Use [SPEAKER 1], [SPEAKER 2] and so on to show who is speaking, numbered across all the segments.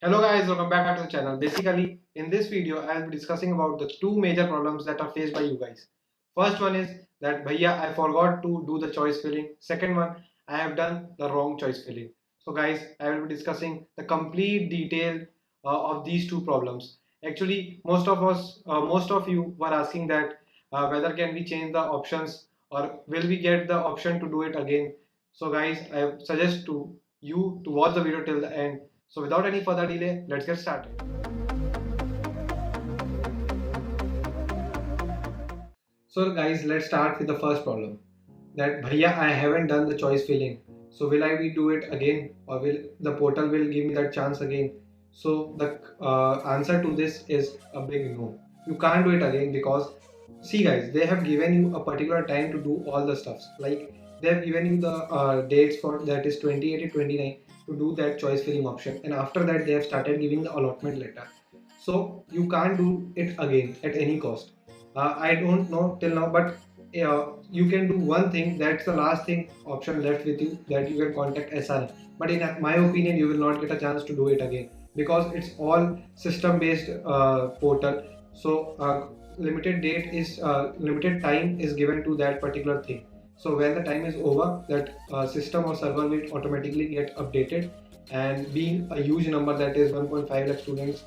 [SPEAKER 1] Hello guys, welcome back to the channel. Basically, in this video, I will be discussing about the two major problems that are faced by you guys. First one is that bhaiya, I forgot to do the choice filling. Second one, I have done the wrong choice filling. So guys, I will be discussing the complete detail of these two problems. Actually, most of you were asking that whether can we change the options or will we get the option to do it again. So guys, I suggest to you to watch the video till the end. So without any further delay, let's get started. So guys, let's start with the first problem. That bhaiya, I haven't done the choice filling. So will I be do it again, or will the portal will give me that chance again? So the answer to this is a big no. You can't do it again because see guys, they have given you a particular time to do all the stuffs. Like they have given you the dates for that is 28 to 29 to do that choice filling option, and after that they have started giving the allotment letter. So you can't do it again at any cost. I don't know till now, but you can do one thing. That's the last thing option left with you, that you can contact SRM. But in my opinion, you will not get a chance to do it again because it's all system based portal. So limited time is given to that particular thing. So when the time is over, that system or server will automatically get updated, and being a huge number, that is 1.5 lakh students.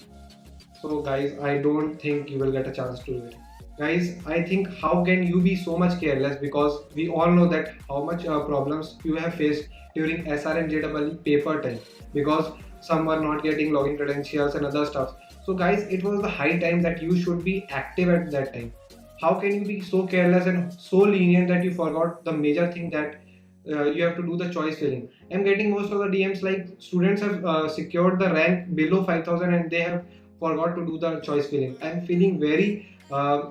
[SPEAKER 1] So guys, I don't think you will get a chance to do it. Guys, I think how can you be so much careless, because we all know that how much problems you have faced during SRM JEE paper time, because some were not getting login credentials and other stuff. So guys, it was the high time that you should be active at that time. How can you be so careless and so lenient that you forgot the major thing, that you have to do the choice filling? I'm getting most of the DMs like students have secured the rank below 5000 and they have forgot to do the choice filling. I'm feeling very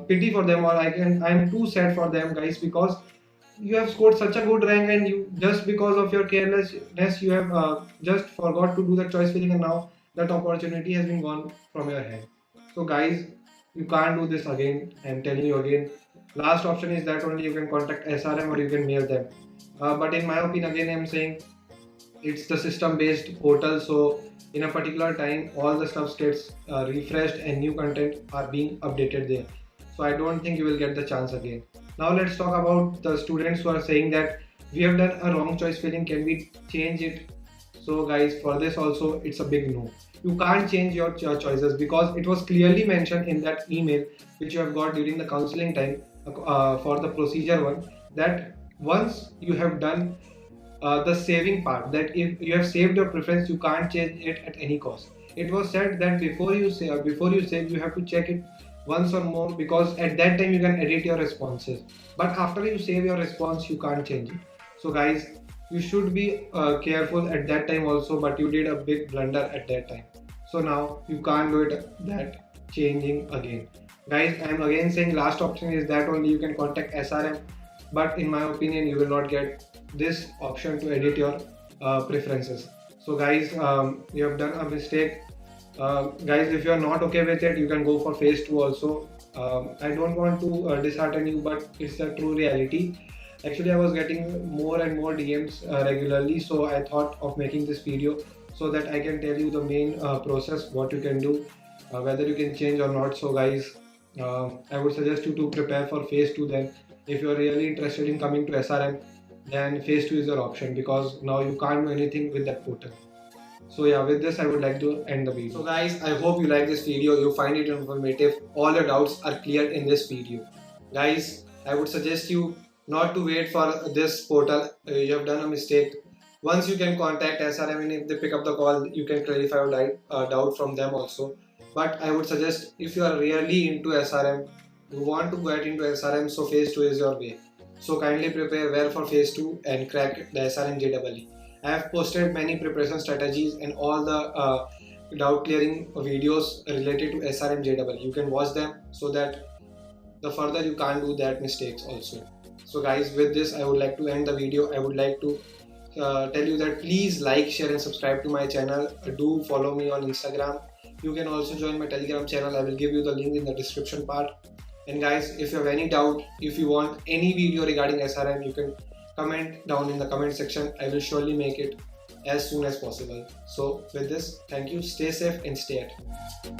[SPEAKER 1] pity for them, or I'm too sad for them guys, because you have scored such a good rank and you just because of your carelessness you have just forgot to do the choice filling, and now that opportunity has been gone from your hand. So guys, you can't do this again. I'm telling you again, last option is that only you can contact SRM or you can mail them. But in my opinion, again I'm saying, it's the system based portal, so in a particular time all the stuff gets refreshed and new content are being updated there. So I don't think you will get the chance again. Now let's talk about the students who are saying that we have done a wrong choice filling, can we change it? So guys, for this also it's a big no. You can't change your choices, because it was clearly mentioned in that email which you have got during the counseling time for the procedure one, that once you have done the saving part, that if you have saved your preference, you can't change it at any cost. It was said that before you save, you have to check it once or more, because at that time you can edit your responses, but after you save your response you can't change it. So guys, you should be careful at that time also, but you did a big blunder at that time. So now you can't do it that changing again. Guys, I am again saying last option is that only you can contact SRM, but in my opinion you will not get this option to edit your preferences. So guys, you have done a mistake. Guys, if you are not okay with it, you can go for phase 2 also. I don't want to dishearten you, but it's a true reality. Actually, I was getting more and more DMs regularly, so I thought of making this video so that I can tell you the main process, what you can do, whether you can change or not. So guys, I would suggest you to prepare for phase 2 then. If you are really interested in coming to SRM, then phase 2 is your option, because now you can't do anything with that portal. So yeah, with this I would like to end the video. So guys, I hope you like this video, you find it informative, all your doubts are clear in this video. Guys, I would suggest you not to wait for this portal. You have done a mistake. Once you can contact SRM, and if they pick up the call, you can clarify your doubt from them also. But I would suggest, if you are really into SRM, you want to get into SRM, so phase 2 is your way. So kindly prepare well for phase 2 and crack the SRM JEE. I have posted many preparation strategies and all the doubt clearing videos related to SRM JEE. You can watch them so that the further you can't do that mistakes also. So guys, with this I would like to end the video. I would like to tell you that please like, share and subscribe to my channel. Do follow me on Instagram. You can also join my Telegram channel. I will give you the link in the description part. And guys, if you have any doubt, if you want any video regarding SRM, you can comment down in the comment section. I will surely make it. as soon as possible. So with this, thank you, stay safe and stay at home.